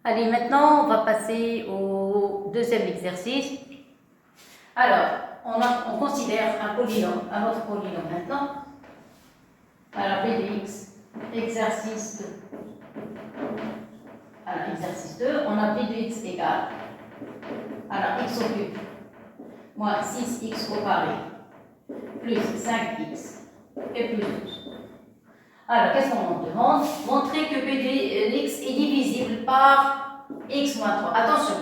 Allez, maintenant, on va passer au deuxième exercice. Alors, on considère un polynôme, un autre polynôme maintenant. Alors, p de x, exercice 2. Alors, exercice 2, on a p de x égale, alors x au cube, moins 6x au carré, plus 5x, et plus 12. Alors, qu'est-ce qu'on nous demande? Montrer que p de x est divisible par x moins 3. Attention,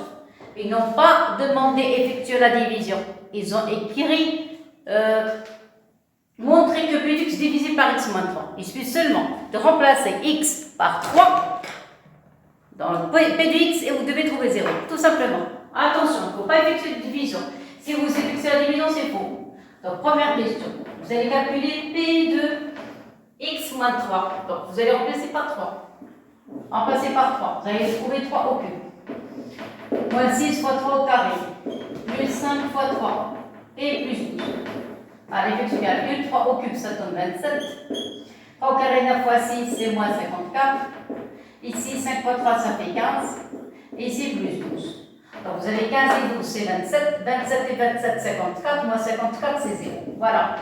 ils n'ont pas demandé effectuer la division. Ils ont écrit montrer que p de x est divisible par x moins 3. Il suffit seulement de remplacer x par 3 dans le p de x et vous devez trouver 0. Tout simplement. Attention, il ne faut pas effectuer de division. Si vous effectuez la division, c'est faux. Donc, première question. Vous allez calculer p de x moins 3. Donc, vous allez remplacer par 3. Remplacer par 3. Vous allez trouver 3 au cube. Moins 6 fois 3 au carré. Plus 5 fois 3. Et plus 12. Allez, faites le calcul. 3 au cube, ça donne 27. 3 au carré, 9 fois 6, c'est moins 54. Ici, 5 fois 3, ça fait 15. Et ici, plus 12. Donc, vous avez 15 et 12, c'est 27. 27 et 27, 54. Moins 54, c'est 0. Voilà.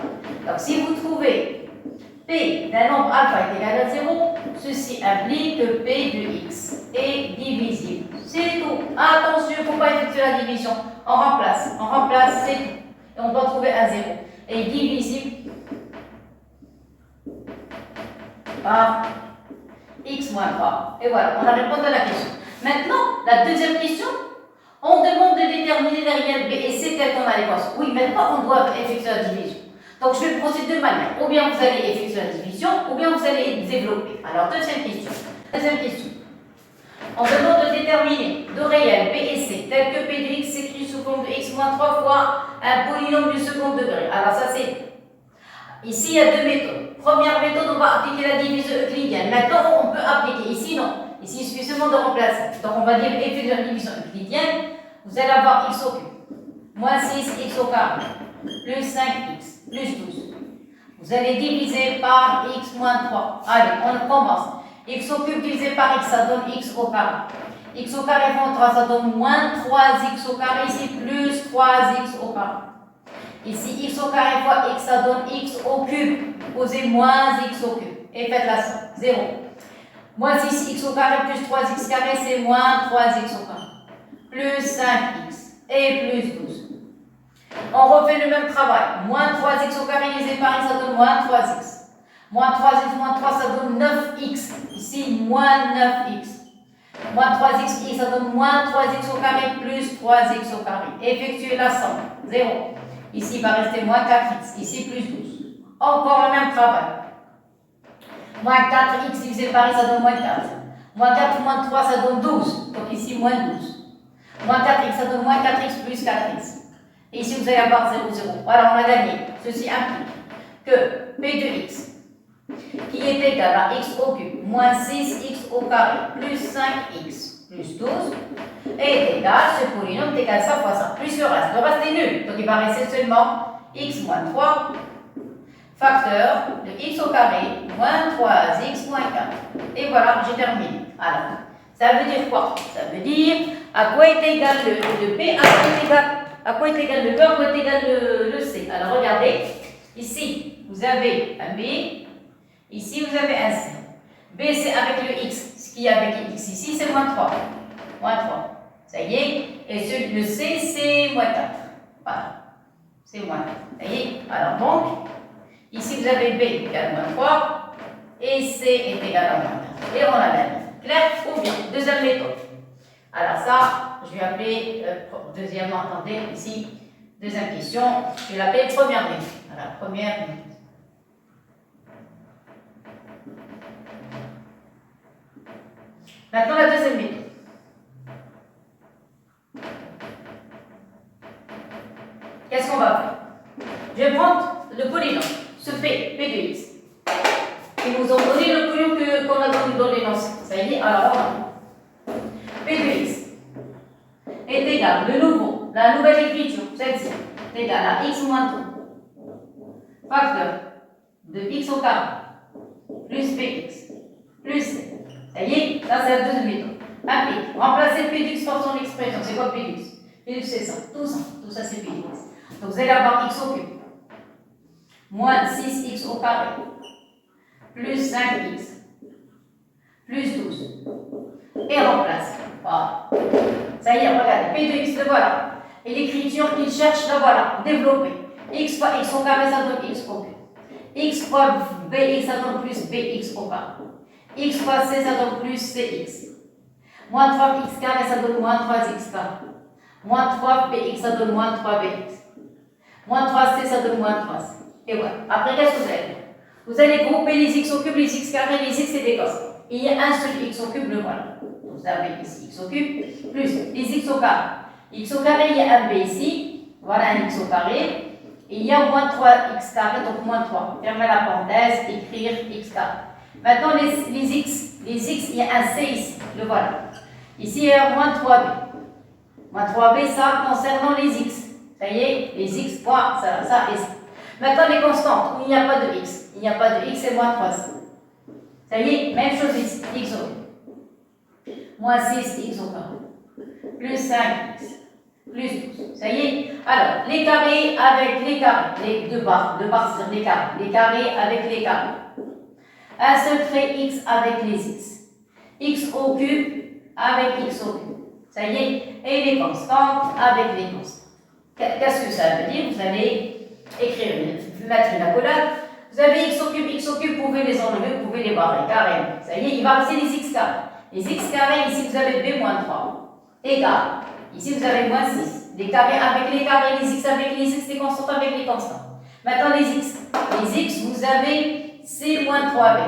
Donc, si vous trouvez P d'un nombre alpha est égal à 0, ceci implique que P de x est divisible. C'est tout. Attention, il ne faut pas effectuer la division. On remplace, c'est tout. Et on doit trouver un 0. Et divisible par x moins 3. Et voilà, on a répondu à la question. Maintenant, la deuxième question, on demande de déterminer les réels b et c tels qu'on a les l'équation. Oui, maintenant, on doit effectuer la division. Donc, je vais procéder de deux manières. Ou bien vous allez effectuer la division, ou bien vous allez développer. Alors, deuxième question. On demande de déterminer deux réels b et c tels que p de x s'écrit sous forme de x moins 3 fois un polynôme du second degré. Alors, ça c'est... Ici, il y a deux méthodes. Première méthode, on va appliquer la division euclidienne. Maintenant, on peut appliquer. Ici, non. Ici, il suffit seulement de remplacer. Donc, on va dire effectuer la division euclidienne. Vous allez avoir x au cube, moins 6x au carré, plus 5x, plus 12. Vous allez diviser par x moins 3. Allez, on commence. X au cube divisé par x, ça donne x au carré. X au carré fois 3, ça donne moins 3x au carré. Ici, plus 3x au carré. Ici, x au carré fois x, ça donne x au cube. Posez moins x au cube. Et faites la somme. 0. Moins 6x au carré plus 3x carré, c'est moins 3x au carré. Plus 5x et plus 12. On refait le même travail. Moins 3x au carré divisé par x, ça donne moins 3x. Moins 3x moins 3, ça donne 9x. Ici, moins 9x. Moins 3x, ça donne moins 3x au carré plus 3x au carré. Effectuez la somme. 0. Ici, il va rester moins 4x. Ici, plus 12. Encore le même travail. Moins 4x divisé par x, ça donne moins 4. Moins 4 moins 3, ça donne 12. Donc ici, moins 12. Moins 4x, ça donne moins 4x plus 4x. Et ici, vous allez avoir 0, 0. Voilà, on a gagné. Ceci implique que P de x, qui est égal à x au cube, moins 6x au carré, plus 5x, plus 12, est égal, ce polynôme est égal à ça fois ça, plus le reste. Le reste est nul. Donc, il va rester seulement x moins 3, facteur de x au carré, moins 3x moins 4. Et voilà, j'ai terminé. Alors, ça veut dire quoi? Ça veut dire à quoi est égal le P, à quoi est égal le B, à quoi est égal le C. Alors, regardez, ici, vous avez un B, ici, vous avez un C. B, c'est avec le X, ce qui est avec X ici, c'est moins 3. Moins 3. Ça y est. Et le C, c'est moins 4. Voilà. C'est moins 4. Ça y est. Alors, donc, ici, vous avez B égale moins 3 et C est égal à moins 4. Et on a gagné. Clair ou bien? Deuxième méthode. Alors ça, je vais appeler, deuxièmement, attendez, ici, deuxième question, je vais l'appeler première méthode. Voilà, première méthode. Maintenant, la deuxième méthode. Qu'est-ce qu'on va faire? Je vais prendre le polynôme, ce P de x. Ils nous ont donné le polynôme qu'on a donné dans l'énoncé. Ça y est, alors on a P de x est égal, de nouveau, la nouvelle écriture, celle-ci, est égale à x moins 3, facteur de x au carré, plus px, plus c. Ça y est, ça c'est la deuxième méthode. Applique. Remplacez P de x par son expression. C'est quoi P de x? P de x, c'est ça. Tout ça c'est P de x. Donc vous allez avoir x au cube. Moins 6x au carré. Plus 5x. Plus 12. Et remplace. Voilà. Ça y est, regardez. P de x, le voilà. Et l'écriture qu'il cherche, la voilà. Développer. X fois x au carré, ça donne x au cube. X fois bx, ça donne plus bx au carré. X fois c, ça donne plus cx. Moins 3x carré, ça donne moins 3x carré. Moins 3bx, ça donne moins 3bx. Moins 3c, ça donne moins 3c. Et voilà. Après, qu'est-ce que vous allez faire? Vous allez grouper les x au cube, les x carrés, les x, c'est des constants. Il y a un seul x au cube, le voilà. Donc vous avez ici x au cube, plus les x au carré. X au carré, il y a un b ici. Voilà un x au carré. Et il y a moins 3x carré, donc moins 3. Fermez la parenthèse, écrire x carré. Maintenant, les x, il y a un c ici. Le voilà. Ici, il y a moins 3b. Moins 3b, ça concernant les x. Ça y est, les x, point, ça et ça. Maintenant, les constantes, où il n'y a pas de x. Il n'y a pas de x, c'est moins 3c. Ça y est, même chose ici, x au cube. Moins 6x au carré. Plus 5x. Plus 12. Ça y est. Alors, les carrés avec les carrés. Les deux barres c'est-à-dire les carrés. Les carrés avec les carrés. Un seul trait x avec les x. X au cube avec x au cube. Ça y est. Et les constantes avec les constantes. Qu'est-ce que ça veut dire? Vous allez écrire, mettre une accolade. Vous avez x au cube, vous pouvez les enlever, vous pouvez les barrer carrément. Ça y est, il va rester les x carrés. Les x carrés, ici vous avez b moins 3. Égal. Ici vous avez moins 6. Les carrés avec les carrés, les x avec les x, les constantes avec les constantes. Maintenant les x. Les x, vous avez c moins 3b.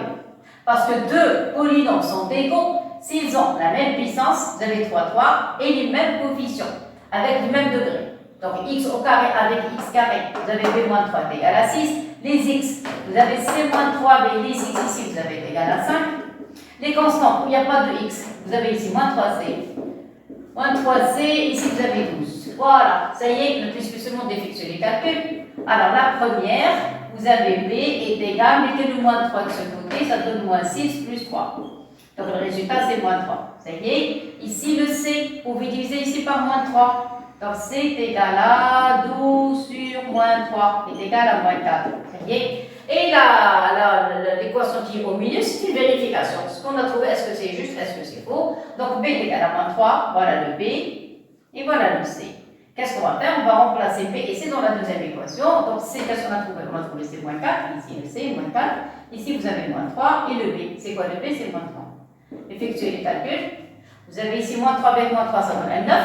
Parce que deux polynômes sont égaux, s'ils ont la même puissance, vous avez 3 et les mêmes coefficients, avec le même degré. Donc x au carré avec x carré, vous avez b moins 3 est égal à 6. Les x, vous avez c moins 3b, les x ici, vous avez égal à 5. Les constantes, où il n'y a pas de x, vous avez ici moins 3c. Moins 3c, ici vous avez 12. Voilà, ça y est, puisque ce monde effectue les calculs. Alors la première, vous avez b est égal, mettez le moins 3 de ce côté, ça donne moins 6 plus 3. Donc le résultat c'est moins 3. Ça y est, ici le c, vous pouvez diviser ici par moins 3. Donc c est égal à 12 sur moins 3 est égal à moins 4. Ça y est. Et l'équation qui est au milieu, c'est une vérification. Ce qu'on a trouvé, est-ce que c'est juste, est-ce que c'est faux? Donc b est égal à moins 3, voilà le b, et voilà le c. Qu'est-ce qu'on va faire? On va remplacer b et c dans la deuxième équation. Donc c, qu'est-ce qu'on a trouvé? On a trouvé c moins 4, ici le c, moins 4. Ici vous avez moins 3, et le b. C'est quoi le b? C'est moins 3. Effectuez les calculs. Vous avez ici moins 3 avec moins 3, ça donne un 9.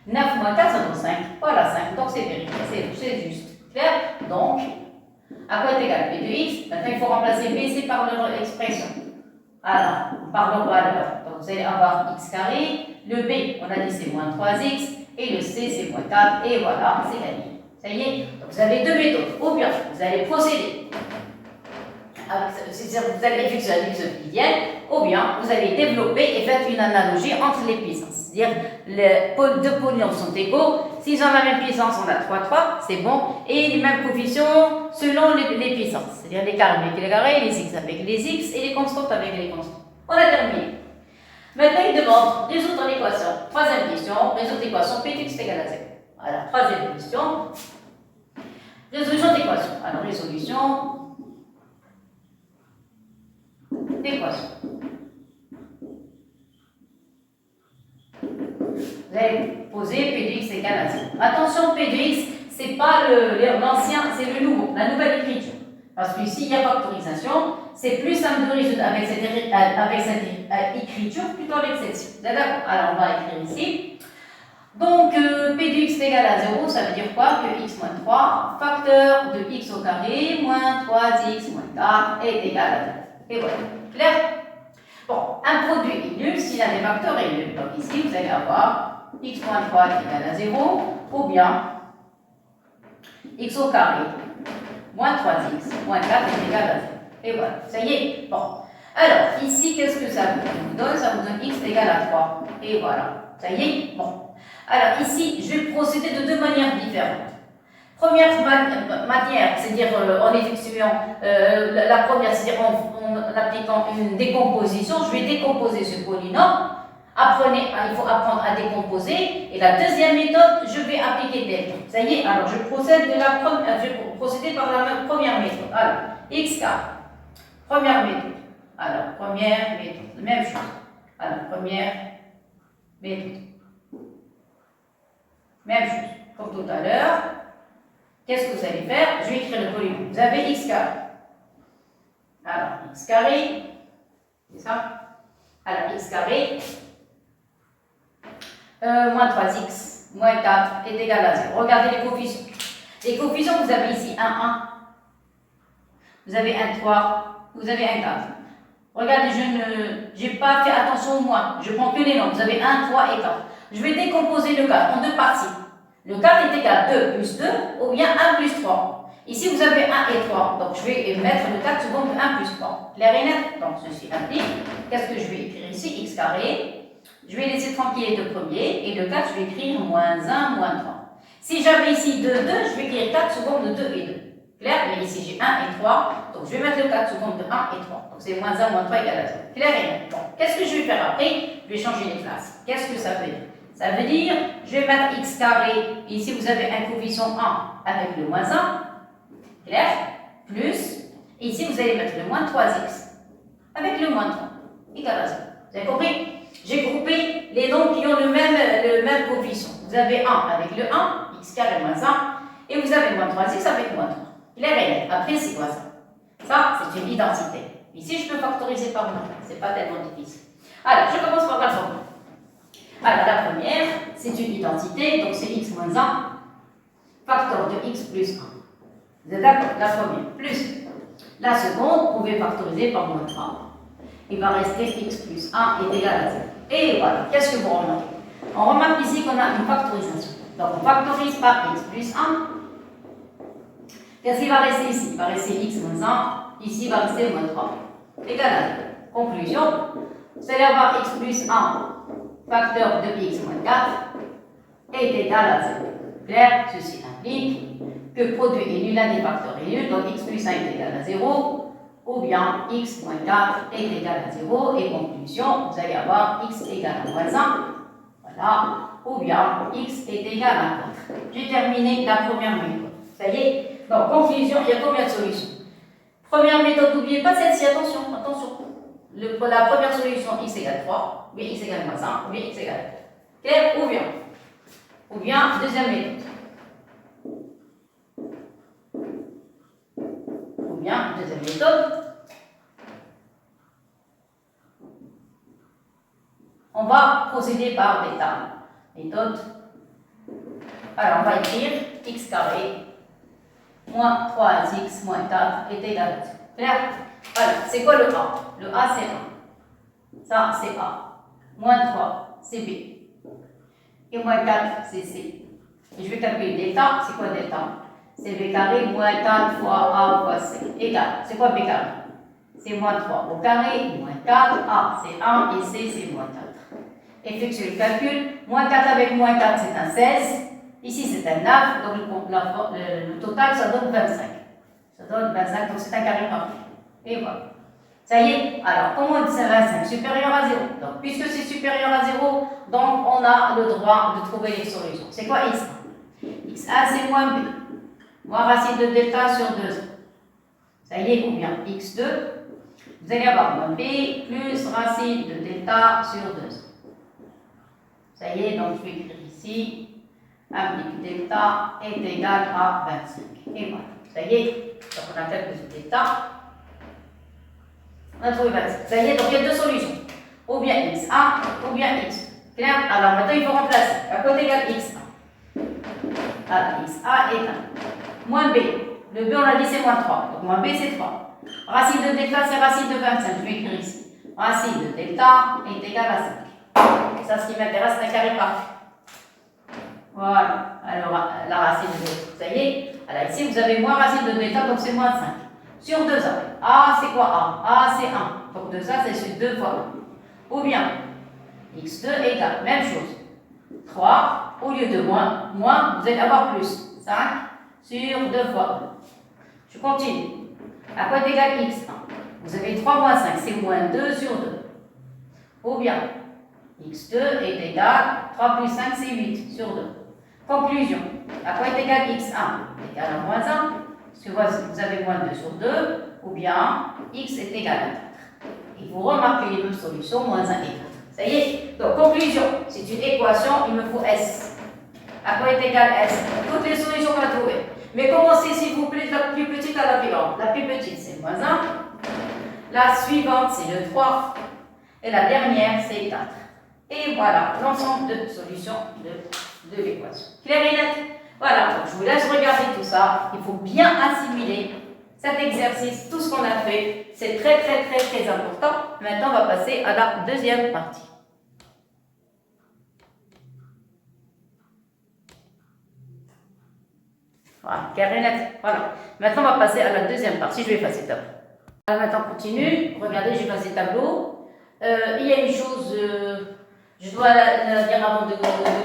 9 moins 4, ça donne 5. Voilà 5. Donc c'est vérifié, c'est juste. Clair? Donc, à quoi est égal p de x? Maintenant, il faut remplacer b et c par leur expression. Alors, par leur valeur. Donc, vous allez avoir x carré. Le b, on a dit c'est moins 3x. Et le c, c'est moins 4. Et voilà, c'est gagné. Ça y est. Donc, vous avez deux méthodes. Ou bien, vous allez procéder. C'est-à-dire que vous allez effectuer la division euclidienne. Ou bien, vous allez développer et faire une analogie entre les puissances. C'est-à-dire, les deux polynômes sont égaux. S'ils ont la même puissance, on a 3, c'est bon. Et les mêmes coefficients selon les puissances. C'est-à-dire les carrés avec les carrés, les x avec les x et les constantes avec les constantes. On a terminé. Maintenant, il demande résoudre l'équation. Troisième question, résoudre l'équation p de x est égal à 0. Voilà, troisième question. Résolution d'équation. Alors, résolution d'équation. Vous allez poser p de x égale à 0. Attention, p de x, c'est pas l'ancien, c'est le nouveau, la nouvelle écriture. Parce qu'ici, il y a factorisation, c'est plus simple de résoudre avec cette écriture plutôt avec celle-ci. D'accord? Alors, on va écrire ici. Donc, p de x égale à 0, ça veut dire quoi? Que x moins 3, facteur de x au carré, moins 3x moins 4 est égal à 0. Et voilà. Clair? Bon, un produit est nul si l'un des facteurs est nul. Donc ici, vous allez avoir x moins 3 est égal à 0, ou bien x au carré moins 3x moins 4 est égal à 0. Et voilà, ça y est. Bon, alors ici, qu'est-ce que ça vous donne? Ça vous donne x égale à 3. Et voilà, ça y est. Bon, alors ici, je vais procéder de deux manières différentes. Première manière, c'est-à-dire en effectuant la première, c'est-à-dire en appliquant une décomposition, je vais décomposer ce polynôme Apprenez, il faut apprendre à décomposer. Et la deuxième méthode, je vais appliquer delta. Ça y est, alors je vais procéder par la première méthode. Alors, x carré. Première méthode. Alors, première méthode. Même chose. Alors, première méthode. Même chose. Comme tout à l'heure. Qu'est-ce que vous allez faire? Je vais écrire le polynôme. Vous avez x carré. Alors, x carré. C'est ça? Alors, x carré. Moins 3x moins 4 est égal à 0. Regardez les coefficients. Les coefficients, vous avez ici un 1. Vous avez un 3. Vous avez un 4. Regardez, je n'ai pas fait attention au moins. Je prends que les nombres. Vous avez 1, 3 et 4. Je vais décomposer le 4 en deux parties. Le 4 est égal à 2 plus 2 ou bien 1 plus 3. Ici, vous avez 1 et 3. Donc, je vais mettre le 4 sous forme de 1 plus 3. Clair et net? Donc, ceci implique. Qu'est-ce que je vais écrire ici? X carré. Je vais laisser tranquille les deux premiers. Et le 4, je vais écrire moins 1, moins 3. Si j'avais ici 2, 2, je vais écrire 4 sous forme de 2 et 2. Clair? Mais ici, j'ai 1 et 3. Donc, je vais mettre le 4 sous forme de 1 et 3. Donc, c'est moins 1, moins 3 égale à 0. Clair et net? Bon, qu'est-ce que je vais faire après? Je vais changer les classes. Qu'est-ce que ça veut dire? Ça veut dire, je vais mettre x carré. Ici, vous avez un coefficient 1 avec le moins 1. Clair? Plus. Et ici, vous allez mettre le moins 3x avec le moins 3. Égal à 0. Vous avez compris? J'ai groupé les nombres qui ont le même coefficient. Vous avez 1 avec le 1, x carré moins 1. Et vous avez moins 3x avec moins 3. Clair et net. Après, c'est quoi ça? Ça, c'est une identité. Ici, je peux factoriser par 1. Ce n'est pas tellement difficile. Alors, je commence par la formule. Alors, la première, c'est une identité, donc c'est x moins 1, facteur de x plus 1. Vous êtes d'accord? La première, plus. La seconde, vous pouvez factoriser par moins 3. Il va rester x plus 1 est égal à 0. Et voilà, qu'est-ce que vous remarquez? On remarque ici qu'on a une factorisation. Donc, on factorise par x plus 1. Qu'est-ce qui va rester ici? Il va rester x moins 1. Ici, il va rester moins 3. Égal à 0. Conclusion, vous allez avoir x plus 1 facteur de x moins 4 est égal à 0. Clair? Ceci implique que produit est nul, l'un des facteurs est nul, donc x plus 1 est égal à 0, ou bien x moins 4 est égal à 0, et conclusion, vous allez avoir x égale à moins 1, voilà, ou bien x est égal à 4. J'ai terminé la première méthode. Ça y est? Donc, conclusion, il y a combien de solutions? Première méthode, n'oubliez pas celle-ci, attention, attention. La première solution, x égale 3, ou bien x égale moins 1, ou bien x égale 4. Clair? Ou bien, deuxième méthode. Ou bien, deuxième méthode. On va procéder par bêta. Méthode. Alors, on va écrire x carré moins 3x moins 4 est égal à 0. Clair? Alors, c'est quoi le A? Le A, c'est 1. Ça, c'est A. Moins 3, c'est B. Et moins 4, c'est C. Et je vais calculer delta. C'est quoi delta? C'est B carré moins 4 fois A fois C. Égal. C'est quoi B carré? C'est moins 3 au carré, moins 4. A, c'est 1 et C, c'est moins 4. Effectuez le calcul. Moins 4 avec moins 4, c'est un 16. Ici, c'est un 9. Donc, le total, ça donne 25. Ça donne 25, donc c'est un carré parfait. Et voilà. Ça y est. Alors, comment on dit ça 25? Supérieur à 0. Donc, puisque c'est supérieur à 0, donc on a le droit de trouver les solutions. C'est quoi x1? x1, c'est moins b. Moins racine de delta sur 2. Ça y est, ou bien x2. Vous allez avoir moins b plus racine de delta sur 2. Ça y est, donc je vais écrire ici. Implique delta est égal à 25. Et voilà. Ça y est. Donc, on a calculé ce delta. On a trouvé 25. Ça y est, donc il y a deux solutions. Ou bien x1 ou bien x2. Clair? Alors maintenant, il faut remplacer. À côté égale x1. Alors, x1 est 1. Moins b. Le b, on a dit, c'est moins 3. Donc, moins b, c'est 3. Racine de delta, c'est racine de 25. Je vais écrire ici. Racine de delta est égale à 5. Ça, ce qui m'intéresse, c'est un carré parfait. Voilà. Alors, la racine de delta. Ça y est. Alors, ici, vous avez moins racine de delta, donc c'est moins 5. Sur 2A. A, c'est quoi A? A, c'est 1. Donc 2A, c'est sur 2 fois 1. Ou bien, x2 égale, même chose. 3, au lieu de moins, vous allez avoir plus. 5 sur 2 fois 1. Je continue. À quoi est égal x1? Vous avez 3 moins 5, c'est moins 2 sur 2. Ou bien, x2 est égal, 3 plus 5 c'est 8 sur 2. Conclusion, à quoi est égal x1 est égal à moins 1, parce que vous avez moins 2 sur 2, ou bien x est égal à 4. Et vous remarquez les deux solutions, moins 1 et 4. Ça y est, donc conclusion, c'est une équation, il me faut S. À quoi est égal S? Toutes les solutions qu'on a trouvées. Mais commencez s'il vous plaît de la plus petite à la plus grande. La plus petite c'est moins 1, la suivante c'est le 3, et la dernière c'est 4. Et voilà l'ensemble de solutions de l'équation. Clair et net? Voilà, donc je vous laisse regarder tout ça. Il faut bien assimiler cet exercice, tout ce qu'on a fait. C'est très important. Maintenant, on va passer à la deuxième partie. Voilà, clair et net. Voilà. Maintenant, on va passer à la deuxième partie. Je vais effacer le tableau. Alors, maintenant, on continue. Regardez, j'ai passé le tableau. Il y a une chose... je dois la dire avant de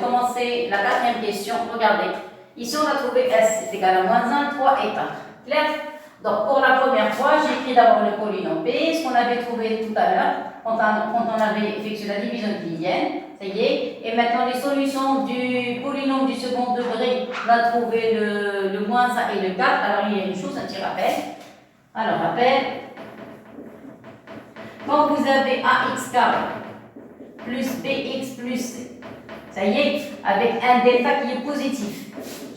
commencer la quatrième question. Regardez, ici on a trouvé S est égal à moins 1, 3 et 4. Clair? Donc pour la première fois, j'ai écrit d'abord le polynôme P, ce qu'on avait trouvé tout à l'heure, quand on avait effectué la division euclidienne. Ça y est. Et maintenant les solutions du polynôme du second degré, on a trouvé le moins 1 et le 4. Alors il y a une chose, un petit rappel. Alors rappel, quand vous avez AX carré plus bx plus c. Ça y est, avec un delta qui est positif.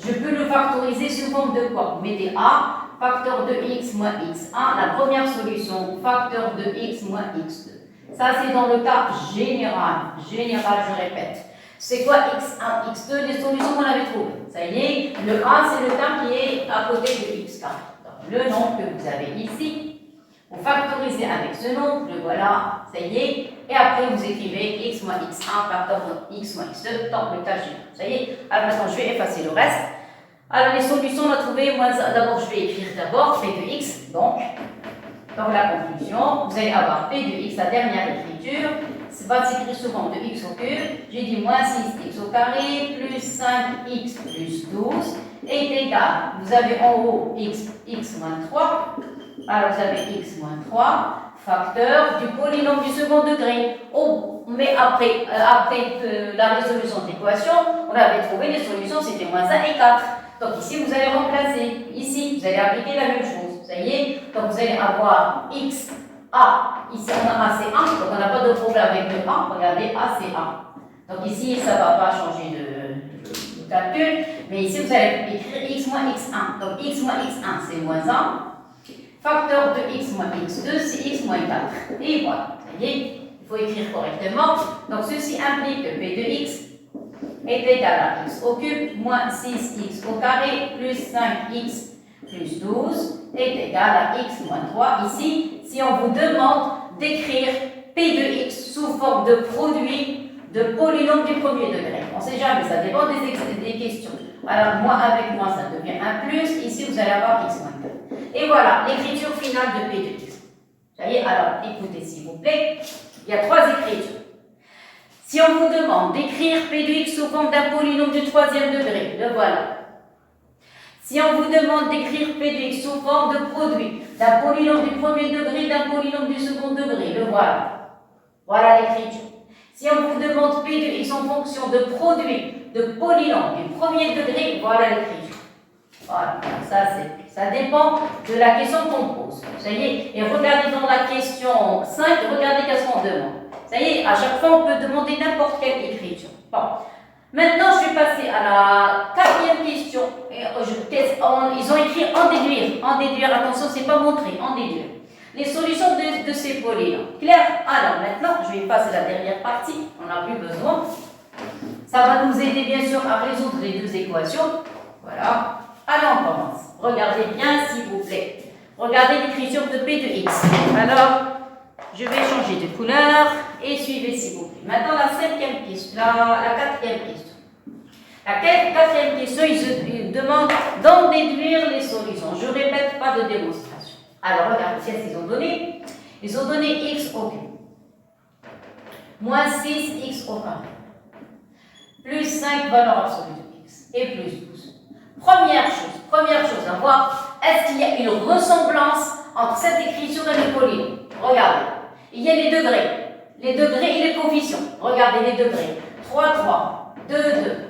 Je peux le factoriser sous forme de quoi? Vous mettez a, facteur de x moins x1. La première solution, facteur de x moins x2. Ça, c'est dans le cas général. Général, je répète. C'est quoi x1, x2? Les solutions qu'on avait trouvées. Ça y est, le a, c'est le terme qui est à côté de x carré. Donc, le nombre que vous avez ici, vous factorisez avec ce nombre, le voilà, ça y est, et après vous écrivez x moins x1 facteur de x moins x2 dans le cas général. Ça y est, alors maintenant je vais effacer le reste. Alors les solutions, on a trouvé moins 1. D'abord je vais écrire d'abord p de x, donc la conclusion, vous allez avoir p de x, la dernière écriture, va s'écrire sous forme de x au cube, j'ai dit moins 6x au carré plus 5x plus 12 est égal, vous avez en haut x moins 3, alors vous avez x moins 3, facteur du polynôme du second degré. Oh, mais après la résolution de l'équation, on avait trouvé les solutions, c'était moins 1 et 4. Donc ici, vous allez remplacer. Ici, vous allez appliquer la même chose. Ça y est, donc vous allez avoir x, a. Ici, on a a, c'est 1, donc on n'a pas de problème avec le 1. Regardez, a, c'est 1. Donc ici, ça ne va pas changer de calcul. Mais ici, vous allez écrire x moins x1. Donc x moins x1, c'est moins 1. Facteur de x moins x2, c'est x moins 4. Et voilà, ça y est, il faut écrire correctement. Donc ceci implique que p de x est égal à x au cube moins 6x au carré plus 5x plus 12 est égal à x moins 3. Ici, si on vous demande d'écrire p de x sous forme de produit de polynôme du premier degré. On ne sait jamais, ça dépend des questions. Alors, moins avec moins, ça devient 1 plus. Ici, vous allez avoir x moins 4. Et voilà, l'écriture finale de p de x. Ça y est, alors, écoutez s'il vous plaît. Il y a 3 écritures. Si on vous demande d'écrire p de x sous forme d'un polynôme du troisième degré, le voilà. Si on vous demande d'écrire p de x sous forme de produit d'un polynôme du premier degré, d'un polynôme du second degré, le voilà. Voilà l'écriture. Si on vous demande p de x en fonction de produit de polynôme du premier degré, voilà l'écriture. Voilà, ça dépend de la question qu'on pose. Ça y est, et regardez dans la question 5, regardez qu'est-ce qu'on demande. Ça y est, à chaque fois on peut demander n'importe quelle écriture. Bon, maintenant je vais passer à la quatrième question. Ils ont écrit en déduire. En déduire, attention, c'est pas montré, en déduire. Les solutions de ces polynômes. Clair? Alors maintenant, je vais passer à la dernière partie, on n'a plus besoin. Ça va nous aider bien sûr à résoudre les deux équations. Voilà. Allez, on commence. Regardez bien s'il vous plaît. Regardez l'écriture de p de x. Alors, je vais changer de couleur et suivez s'il vous plaît. Maintenant, la quatrième question. La quatrième question, il demande d'en déduire les solutions. Je ne répète pas de démonstration. Alors, regardez, qu'est-ce qu'ils ont donné? Ils ont donné x au cube, moins 6x au carré, plus 5 valeur absolue de x, et plus 12. Première chose à voir, est-ce qu'il y a une ressemblance entre cette écriture et le polynôme? Regardez, il y a les degrés. les degrés et les coefficients. Regardez les degrés. 3, 3, 2, 2.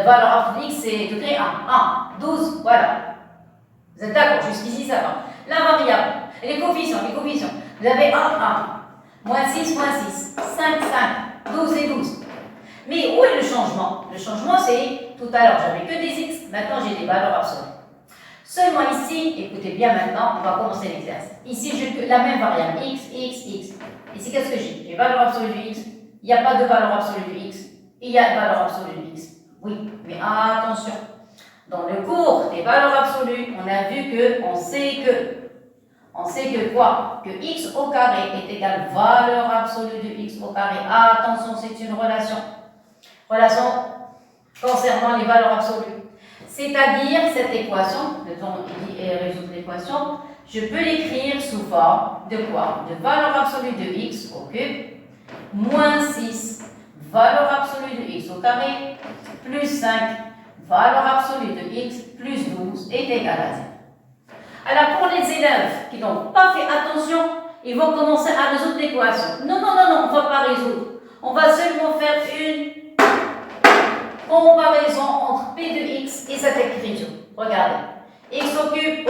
Valeur absolue x, c'est degré 1, 12, voilà. Vous êtes d'accord, jusqu'ici ça va. La variable, les coefficients. Vous avez 1, 1, moins 6, 5, 5, 12 et 12. Mais où est le changement? Le changement, c'est, tout à l'heure, j'avais que des x, maintenant j'ai des valeurs absolues. Seulement ici, écoutez bien maintenant, on va commencer l'exercice. Ici, j'ai la même variable, x. Ici, qu'est-ce que j'ai? J'ai valeur absolue du x, il n'y a pas de valeur absolue du x, il y a valeur absolue du x. Oui, mais attention, dans le cours des valeurs absolues, on a vu que, on sait que quoi? Que x au carré est égal à valeur absolue de x au carré. Attention, c'est une relation concernant les valeurs absolues. C'est-à-dire, cette équation, le temps de résoudre l'équation, je peux l'écrire sous forme de quoi? De valeur absolue de x au cube, moins 6, valeur absolue de x au carré, plus 5, valeur absolue de x, plus 12 est égal à 0. Alors, pour les élèves qui n'ont pas fait attention, ils vont commencer à résoudre l'équation. Non, on ne va pas résoudre. On va seulement faire une comparaison entre P de x et cette écriture. Regardez. X au cube,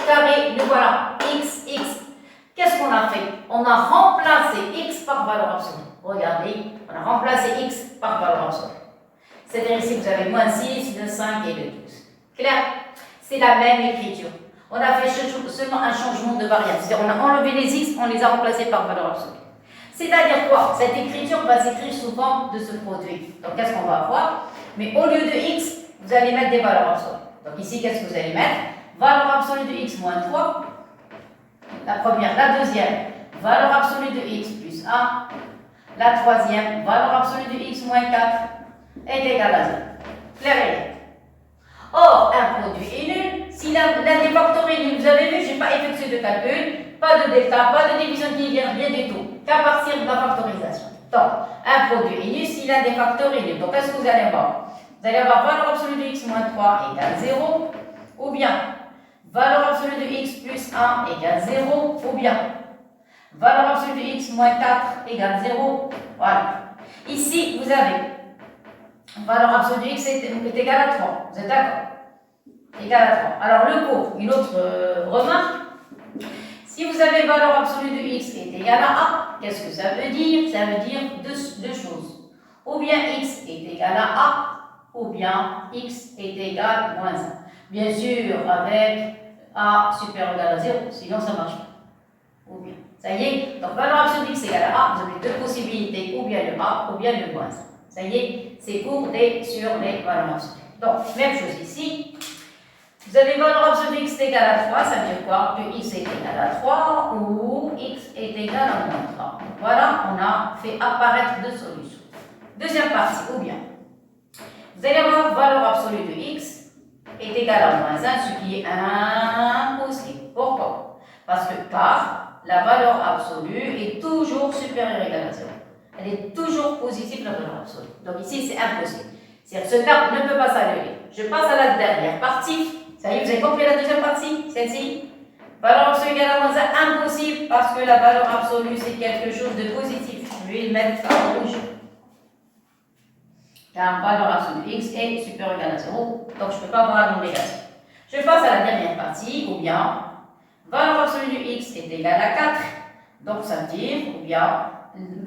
carré, le voilà. X. Qu'est-ce qu'on a fait? On a remplacé x par valeur absolue. Regardez, on a remplacé x par valeur absolue. C'est-à-dire ici, vous avez moins 6, le 5 et le 12. Clair? C'est la même écriture. On a fait seulement un changement de variable. C'est-à-dire, on a enlevé les x, on les a remplacés par valeur absolue. C'est-à-dire quoi? Cette écriture va s'écrire sous forme de ce produit. Donc, qu'est-ce qu'on va avoir? Mais au lieu de x, vous allez mettre des valeurs absolues. Donc, ici, qu'est-ce que vous allez mettre? Valeur absolue de x moins 3. La première. La deuxième, valeur absolue de x plus 1. La troisième, valeur absolue de x moins 4 est égale à 0. Clair et net. Or, un produit est nul. Si l'un des facteurs est nul, vous avez vu, je n'ai pas effectué de calcul, pas de delta, pas de division qui vient, rien du tout, qu'à partir de la factorisation. Donc, un produit est nul si l'un des facteurs est nul. Donc, qu'est-ce que vous allez avoir? Vous allez avoir valeur absolue de x moins 3 égale 0, ou bien valeur absolue de x plus 1 égale 0, ou bien valeur absolue de x moins 4 égale 0. Voilà. Ici, vous avez valeur absolue de x est égale à 3. Vous êtes d'accord? Égal à 3. Alors, le cours, une autre remarque. Si vous avez valeur absolue de x est égale à a, qu'est-ce que ça veut dire? Ça veut dire deux choses. Ou bien x est égal à a, ou bien x est égal à moins 1. Bien sûr, avec a supérieur ou égal à 0, sinon ça ne marche pas. Ou bien. Ça y est, donc valeur absolue de x égale à a, vous avez deux possibilités, ou bien le a, ou bien le moins 1. Ça y est, c'est cours sur les valeurs absolues. Donc, même chose ici. Vous avez valeur absolue de x est égal à 3, ça veut dire quoi? Que x est égal à 3 ou x est égal à moins 3. Voilà, on a fait apparaître deux solutions. Deuxième partie, ou bien, vous allez avoir valeur absolue de x est égal à moins 1, ce qui est impossible. Pourquoi? Parce que car la valeur absolue est toujours supérieure ou égale à 0. Elle est toujours positive, la valeur absolue. Donc ici, c'est impossible. C'est-à-dire que ce terme ne peut pas s'annuler. Je passe à la dernière partie. Ça y est, vous avez compris la deuxième partie? Celle-ci? Valeur absolue égale à moins 1, impossible parce que la valeur absolue, c'est quelque chose de positif. Je vais le mettre en rouge. Car valeur absolue x est supérieure ou égale à 0, donc je ne peux pas avoir la non-négation. Je passe à la dernière partie, ou bien valeur absolue de x est égale à 4. Donc ça veut dire, ou bien,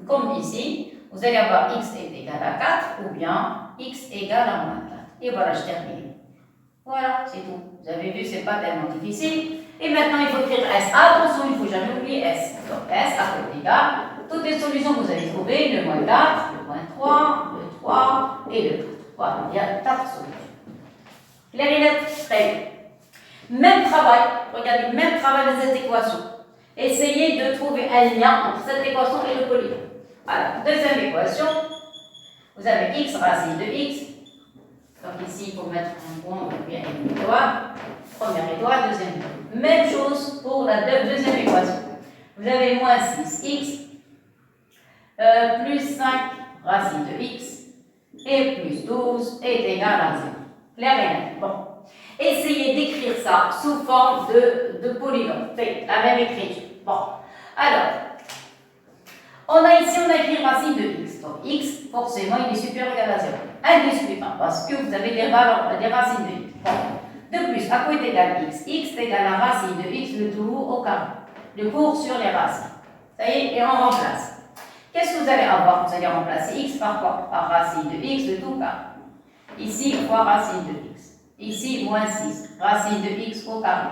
comme ici, vous allez avoir x est égal à 4, ou bien x égale à moins 4. Et voilà, je termine. Voilà, c'est tout. Vous avez vu, ce n'est pas tellement difficile. Et maintenant, il faut écrire S. Attention, il ne faut jamais oublier S. Donc S, à côté égal, toutes les solutions que vous allez trouver, le moins 4, le moins 3, le 3 et le 4. Voilà, il y a 4 solutions. Clair et net? Très bien. Même travail, regardez, même travail dans cette équation. Essayez de trouver un lien entre cette équation et le polynôme. Alors, deuxième équation, vous avez x racine de x. Donc ici, il faut mettre un point ou bien une étoile. Première étoile, deuxième étoile. Même chose pour la deuxième équation. Vous avez moins 6x plus 5 racine de x et plus 12 est égal à 0. Clair et net. Bon. Essayez d'écrire ça sous forme de polynôme. Faites la même écriture. Bon. Alors, On a écrit racine de x. Donc x, forcément, il est supérieur ou égal à 0. Indiscutable, parce que vous avez des racines de x. Bon. De plus, à quoi est égal x? X est égal à racine de x, le tout au carré. Le cours sur les racines. Ça y est, et on remplace. Qu'est-ce que vous allez avoir? Vous allez remplacer x par quoi? Par racine de x, le tout au carré. Ici, fois racine de x. Ici, moins 6, racine de x au carré.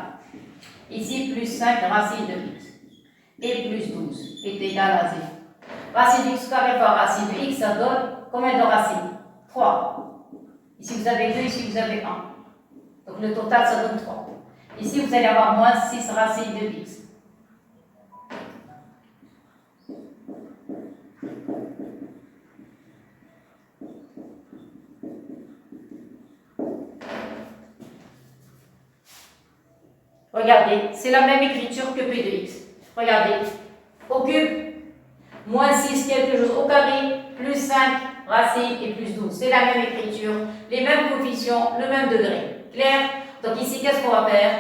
Ici, plus 5, racine de x. Et plus 12 est égal à 0. Racine de x carré fois racine de x, ça donne combien de racines? 3. Ici, vous avez 2, ici, vous avez 1. Donc, le total, ça donne 3. Ici, vous allez avoir moins 6 racines de x. Regardez, c'est la même écriture que P de x. Regardez, au cube, moins 6 quelque chose au carré, plus 5 racine et plus 12. C'est la même écriture, les mêmes coefficients, le même degré. Clair? Donc ici, qu'est-ce qu'on va faire?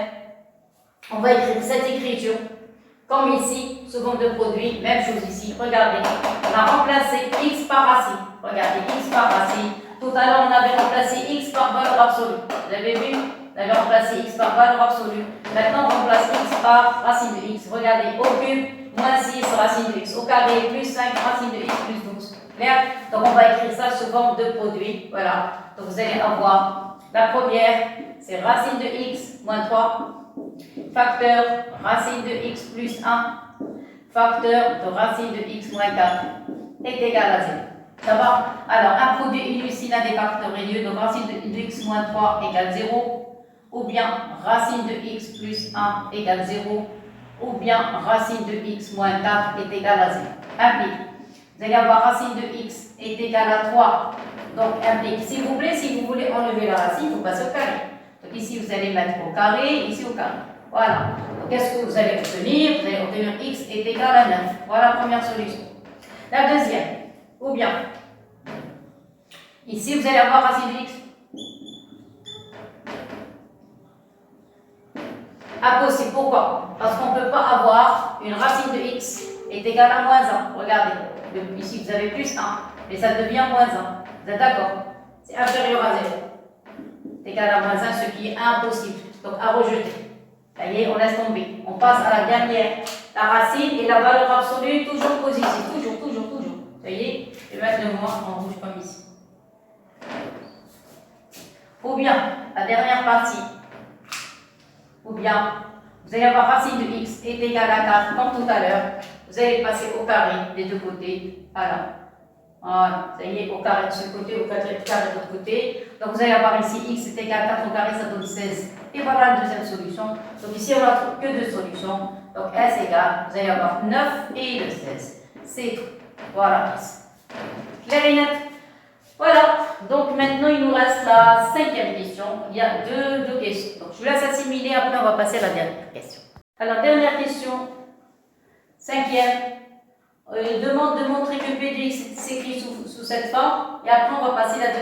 On va écrire cette écriture, comme ici, sous forme de produit, même chose ici. Regardez, on a remplacé x par racine. Regardez, x par racine. Tout à l'heure, on avait remplacé x par valeur absolue. Vous avez vu? On avait remplacé x par valeur absolue. Maintenant, on remplace x par racine de x. Regardez, au cube, moins 6 racine de x. Au carré, plus 5 racine de x plus 12. Clair? Donc, on va écrire ça sous forme de produit. Voilà. Donc, vous allez avoir la première, c'est racine de x moins 3. Facteur racine de x plus 1. Facteur de racine de x moins 4 est égal à 0. Ça va? Alors, un produit illustré d'un des factoriels, donc racine de x moins 3 égale 0. Ou bien racine de x plus 1 égale 0, ou bien racine de x moins 4 est égal à 0. Implique. Vous allez avoir racine de x est égal à 3. Donc implique. S'il vous plaît, si vous voulez enlever la racine, vous passez au carré. Donc ici, vous allez mettre au carré, ici au carré. Voilà. Donc qu'est-ce que vous allez obtenir? Vous allez obtenir x est égal à 9. Voilà la première solution. La deuxième. Ou bien, ici, vous allez avoir racine de x. Impossible. Pourquoi? Parce qu'on ne peut pas avoir une racine de x est égale à moins 1. Regardez, ici vous avez plus 1, mais ça devient moins 1. Vous êtes d'accord? C'est inférieur à 0. C'est égal à moins 1, ce qui est impossible. Donc à rejeter. Ça y est, on laisse tomber. On passe à la dernière. La racine et la valeur absolue, toujours positive. Toujours. Ça y est, je vais mettre le moins en rouge comme ici. Ou bien, la dernière partie. Ou bien, vous allez avoir racine de x est égal à 4, comme tout à l'heure. Vous allez passer au carré des deux côtés. Voilà. Ça y est, au carré de ce côté, au carré de l'autre côté. Donc, vous allez avoir ici x est égal à 4 au carré, ça donne 16. Et voilà la deuxième solution. Donc, ici, on n'a que deux solutions. Donc, s égale, vous allez avoir 9 et le 16. C'est tout. Voilà. Clair et net? Voilà, donc maintenant il nous reste la cinquième question. Il y a deux questions. Donc je vous laisse assimiler, après on va passer à la dernière question. Alors, dernière question, cinquième. Demande de montrer que P de x s'écrit sous cette forme. Et après on va passer à la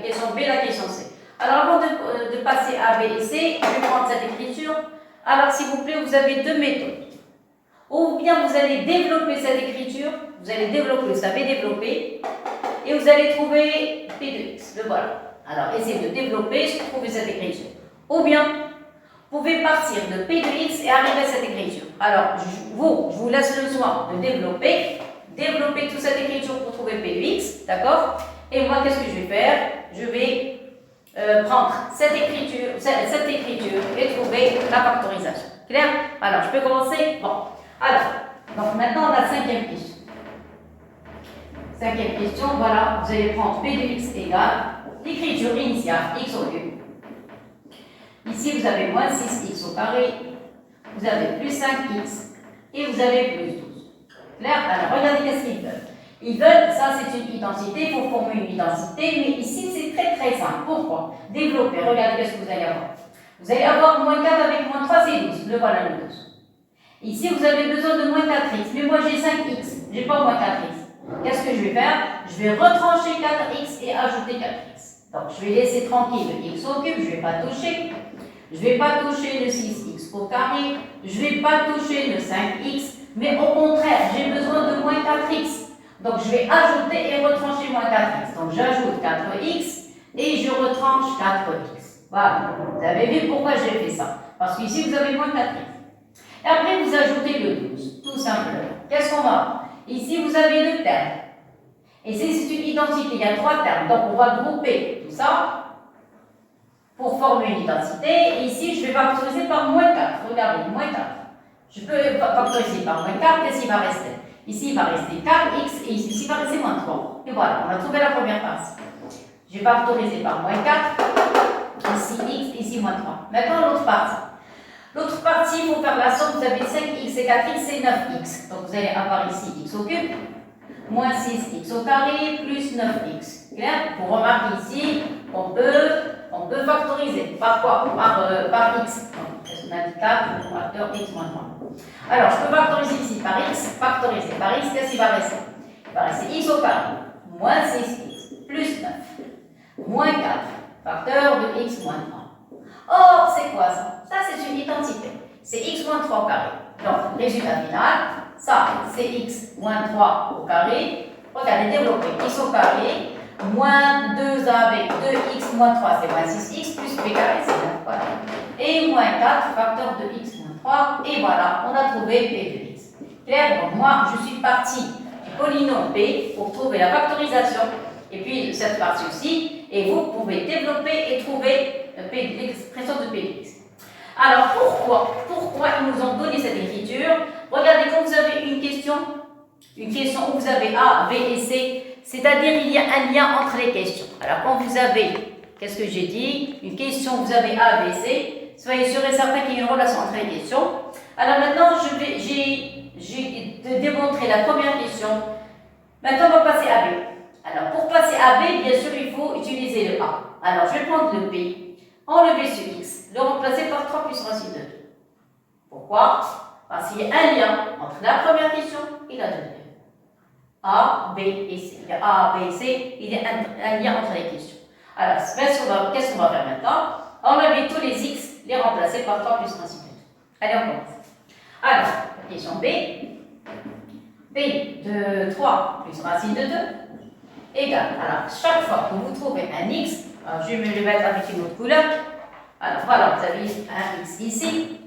question B, la question C. Alors avant de passer à B et C, je vais prendre cette écriture. Alors s'il vous plaît, vous avez deux méthodes. Ou bien vous allez développer cette écriture, vous allez développer, vous savez développer, et vous allez trouver P de x. Le voilà. Alors, essayez de développer, trouver cette écriture. Ou bien, vous pouvez partir de P de x et arriver à cette écriture. Alors, je vous laisse le soin de développer toute cette écriture pour trouver P de x, d'accord? Et moi, qu'est-ce que je vais faire? Je vais prendre cette écriture et trouver la factorisation. Clair? Alors, je peux commencer? Bon. Alors, donc maintenant, on a la cinquième question. Cinquième question, voilà, vous allez prendre P de x égale l'écriture initiale, x au cube. Ici, vous avez moins 6x au carré, vous avez plus 5x et vous avez plus 12. Clair? Alors, regardez qu'est-ce qu'ils veulent. Ils veulent, ça c'est une identité, il faut former une identité, mais ici c'est très très simple. Pourquoi? Développer, regardez qu'est-ce que vous allez avoir. Vous allez avoir moins 4 avec moins 3, c'est 12. Le voilà le 12. Ici, vous avez besoin de moins 4x, mais moi j'ai 5x, je n'ai pas moins 4x. Qu'est-ce que je vais faire? Je vais retrancher 4x et ajouter 4x. Donc, je vais laisser tranquille le x au cube, je ne vais pas toucher. Je ne vais pas toucher le 6x au carré. Je ne vais pas toucher le 5x. mais au contraire, j'ai besoin de moins 4x. Donc, je vais ajouter et retrancher moins 4x. Donc, j'ajoute 4x et je retranche 4x. Voilà. Vous avez vu pourquoi j'ai fait ça? Parce qu'ici, vous avez moins 4x. Et après, vous ajoutez le 12, tout simplement. Qu'est-ce qu'on va? Ici, vous avez 2 termes. Et c'est une identité, il y a 3 termes. Donc, on va grouper tout ça pour former une identité. Et ici, je vais factoriser par moins 4. Regardez, moins 4. Je peux factoriser par moins 4. Qu'est-ce qu'il va rester? Ici, il va rester 4x et ici, il va rester moins 3. Et voilà, on a trouvé la première partie. Je vais factoriser par moins 4. Ici, x, ici, moins 3. Maintenant, l'autre partie. L'autre partie, il faut faire la somme. Vous avez 5x et 4x, c'est 9x. Donc, vous allez avoir ici x au cube, moins 6x au carré, plus 9x. Clair? Vous remarquez ici, on peut factoriser. Par quoi? Par x. Donc, on a dit 4, facteur x moins 3. Alors, je peux factoriser ici par x. Factoriser par x, qu'est-ce qu'il va rester? Il va rester x au carré, moins 6x, plus 9, moins 4, facteur de x moins 3. Or, c'est quoi ça? Ça, c'est une identité. C'est x moins 3 au carré. Donc, résultat final, ça, c'est x moins 3 au carré. Regardez, développer. X au carré, moins 2 avec 2x moins 3, c'est moins 6x, plus p carré, c'est 9. Voilà. Et moins 4, facteur de x moins 3. Et voilà, on a trouvé p de x. Clair? Donc, moi, je suis partie du polynôme p pour trouver la factorisation. Et puis, cette partie aussi. Et vous pouvez développer et trouver l'expression de p de x. Alors, pourquoi ils nous ont donné cette écriture? Regardez, quand vous avez une question où vous avez A, B et C, c'est-à-dire il y a un lien entre les questions. Alors, quand vous avez, qu'est-ce que j'ai dit? Une question où vous avez A, B, C, soyez sûr et certain qu'il y a une relation entre les questions. Alors maintenant, j'ai démontré la première question. Maintenant, on va passer à B. Alors, pour passer à B, bien sûr, il faut utiliser le A. Alors, je vais prendre le B, enlever ce X, le remplacer par 3 plus racine de 2. Pourquoi? Parce qu'il y a un lien entre la première question et la deuxième. A, B et C. Il y a A, B et C, il y a un lien entre les questions. Alors, qu'est-ce qu'on va faire maintenant? Enlever tous les X, les remplacer par 3 plus racine de 2. Allez, on commence. Alors, question B. B de 3 plus racine de 2 égale. Alors, chaque fois que vous trouvez un X, alors je vais me le mettre avec une autre couleur. Alors voilà, vous avez un X ici,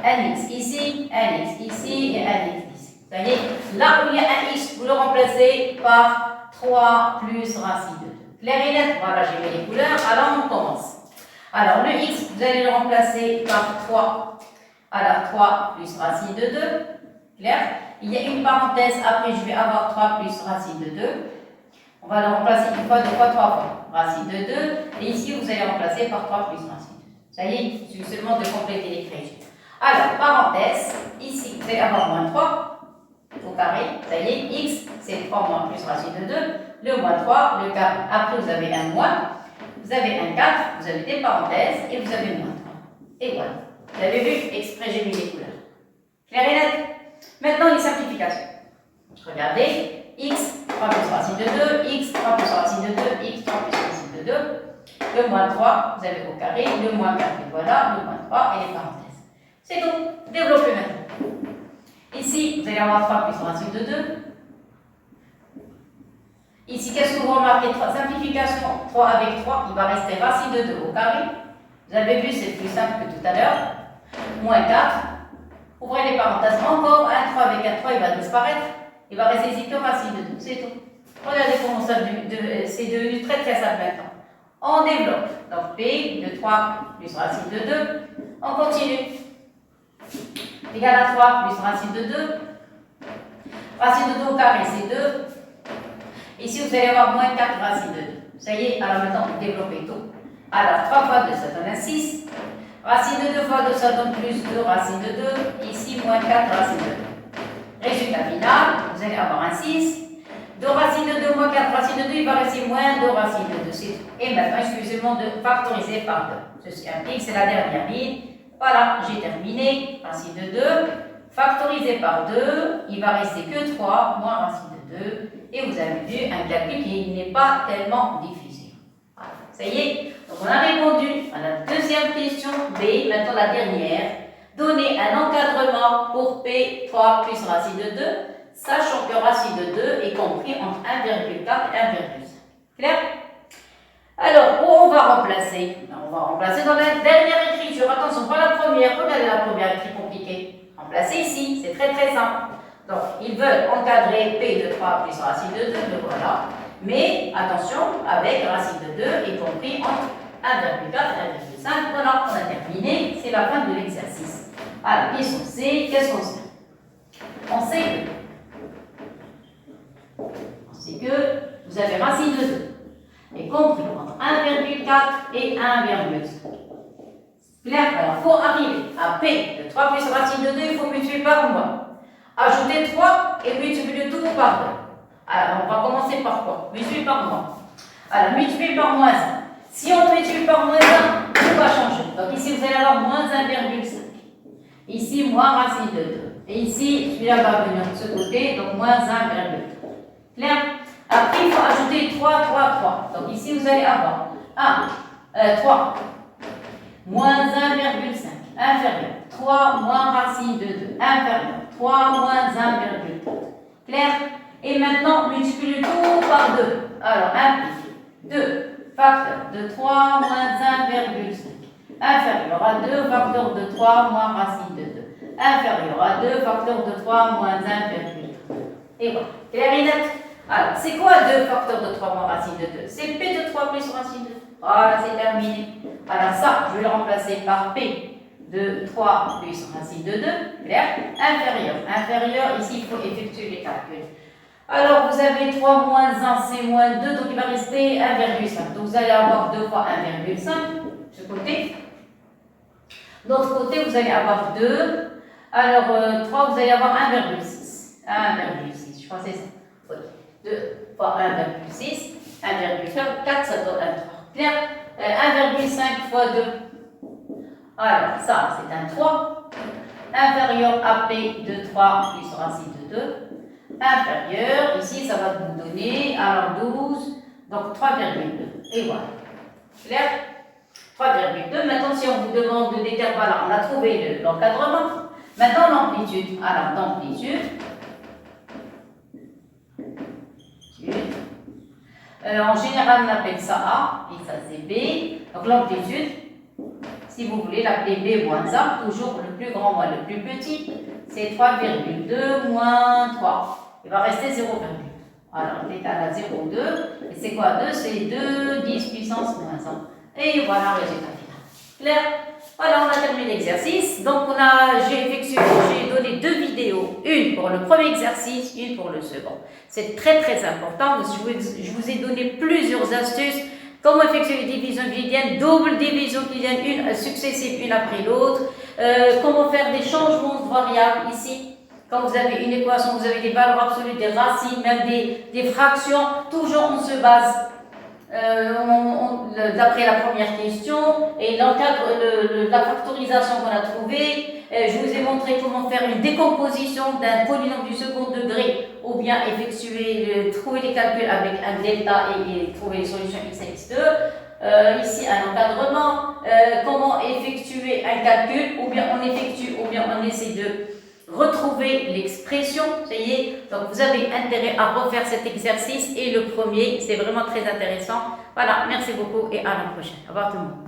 un X ici, un X ici et un X ici. Vous voyez, là où il y a un X, vous le remplacez par 3 plus racine de 2. Clair et net? Voilà, j'ai mis les couleurs. Alors, on commence. Alors, le X, vous allez le remplacer par 3. Alors, 3 plus racine de 2. Clair? Il y a une parenthèse, après je vais avoir 3 plus racine de 2. On va le remplacer une fois, 2 fois, 3 fois. Racine de 2. Et ici, vous allez remplacer par 3 plus racine de 2. Ça y est, il suffit seulement de compléter l'écriture. Alors, parenthèse, ici, vous allez avoir moins 3 au carré. Ça y est, x, c'est 3 moins plus racine de 2. Le moins 3, le carré. Après, vous avez un moins. Vous avez un 4, vous avez des parenthèses et vous avez moins 3. Et voilà. Vous avez vu, exprès, j'ai mis les couleurs. Clair et net? Maintenant, les simplifications. Regardez. X, 3 plus racine de 2, x, 3 plus racine de 2, x, 3 plus racine de 2. Le moins 3, vous avez au carré, le moins 4, et voilà, le moins 3 et les parenthèses. C'est tout. Développez maintenant. Ici, vous allez avoir 3 plus racine de 2. Ici, qu'est-ce que vous remarquez? Simplification, 3 avec 3, il va rester racine de 2 au carré. Vous avez vu, c'est plus simple que tout à l'heure. Moins 4. Ouvrez les parenthèses encore. Un 3 avec un 3, il va disparaître. Il va rester ici que racine de 2. C'est tout. Regardez comment ça c'est devenu très très simple maintenant. On développe. Donc P de 3 plus racine de 2. On continue. Égal à 3 plus racine de 2. Racine de 2 au carré, c'est 2. Ici, vous allez avoir moins 4 racine de 2. Ça y est, alors maintenant, vous développez tout. Alors, 3 fois 2, ça donne un 6. Racine de 2 fois 2, ça donne plus 2 racine de 2. Ici, moins 4 racine de 2. Résultat final, vous allez avoir un 6. 2 racines de 2 moins 4 racines de 2, il va rester moins 2 racines de 2. C'est tout. Et maintenant, il suffit seulement de factoriser par 2. Ceci implique, c'est la dernière ligne. Voilà, j'ai terminé. Racine de 2. Factorisé par 2, il va rester que 3 moins racine de 2. Et vous avez vu un calcul qui n'est pas tellement difficile. Voilà. Ça y est. Donc on a répondu à la deuxième question B. Maintenant la dernière. donner un encadrement pour P3 plus racine de 2, sachant que racine de 2 est compris entre 1,4 et 1,5. Clair? Alors, où on va remplacer? On va remplacer dans la dernière écriture. Attention, pas la première. Regardez la première écriture compliquée. Remplacer ici, c'est très très simple. Donc, ils veulent encadrer P de 3 plus racine de 2, le voilà. Mais, attention, avec racine de 2 est compris entre 1,4 et 1,5. Voilà, on a terminé. C'est la fin de l'exercice. Alors, question C, qu'est-ce qu'on sait? On sait que vous avez racine de 2 est compris entre 1,4 et 1,5. Clair? Alors, pour arriver à P de 3 plus racine de 2, il faut multiplier par moins. Ajouter 3 et multiplier tout par 2. Alors, on va commencer par quoi? Multiplier par moins. Alors, multiplier par moins 1. Si on multiplie par moins 1, tout va changer. Donc, ici, vous allez avoir moins 1,5. Ici, moins racine de 2. Et ici, celui-là va venir de ce côté, donc moins 1,2. Clair? Après, il faut ajouter 3, 3, 3. Donc, ici, vous allez avoir 3 moins 1,5 inférieur. 3 moins racine de 2 inférieur. 3 moins 1,4. Clair? Et maintenant, multiplie tout par 2. Alors, implique 2 facteur de 3 moins 1,5 inférieur à 2 facteur de 3 moins racine de 2 inférieur à 2 facteur de 3 moins 1,4. Et voilà. Clair et net? Alors, c'est quoi 2 facteurs de 3 moins racine de 2? C'est P de 3 plus racine de 2. Voilà, c'est terminé. Alors ça, je vais le remplacer par P de 3 plus racine de 2. Clair? Inférieur. Inférieur, ici, il faut effectuer les calculs. Alors, vous avez 3 moins 1, c'est moins 2, donc il va rester 1,5. Donc, vous allez avoir 2 fois 1,5, de ce côté. De l'autre côté, vous allez avoir 2. Alors, 3, vous allez avoir 1,6. 1,6, je crois que c'est ça. Okay. 2 fois 1,6, 1,4, ça donne 1,3. Clair? 1,5 fois 2. Alors, ça, c'est un 3. Inférieur à P de 3 plus racine de 2. Inférieur, ici, ça va vous donner, alors 12, donc 3,2. Et voilà. Clair? 3,2. Maintenant, si on vous demande de déterminer, voilà, on a trouvé l'encadrement. Maintenant, l'amplitude. Alors, l'amplitude. En général, on appelle ça A, et ça c'est B. Donc l'amplitude, si vous voulez l'appeler B moins A, toujours le plus grand moins le plus petit, c'est 3,2 moins 3. Il va rester 0,2. Alors, on est à la 0,2. Et c'est quoi 2? C'est 2, 10 puissance moins 1. Et voilà le résultat final. Clair? Voilà, on a terminé l'exercice. Donc, j'ai donné 2 vidéos. Une pour le premier exercice, une pour le second. C'est très très important. Je vous ai donné plusieurs astuces. Comment effectuer les divisions euclidiennes, double division euclidienne, une successive, une après l'autre. Comment faire des changements de variables ici. Quand vous avez une équation, vous avez des valeurs absolues, des racines, même des fractions. Toujours on se base d'après la première question et la factorisation qu'on a trouvée. Je vous ai montré comment faire une décomposition d'un polynôme du second degré ou bien trouver les calculs avec un delta et trouver les solutions x et x2. Ici un encadrement, comment effectuer un calcul, ou bien on essaie de retrouver l'expression, donc vous avez intérêt à refaire cet exercice et le premier, c'est vraiment très intéressant. Voilà, merci beaucoup et à la prochaine. Au revoir tout le monde.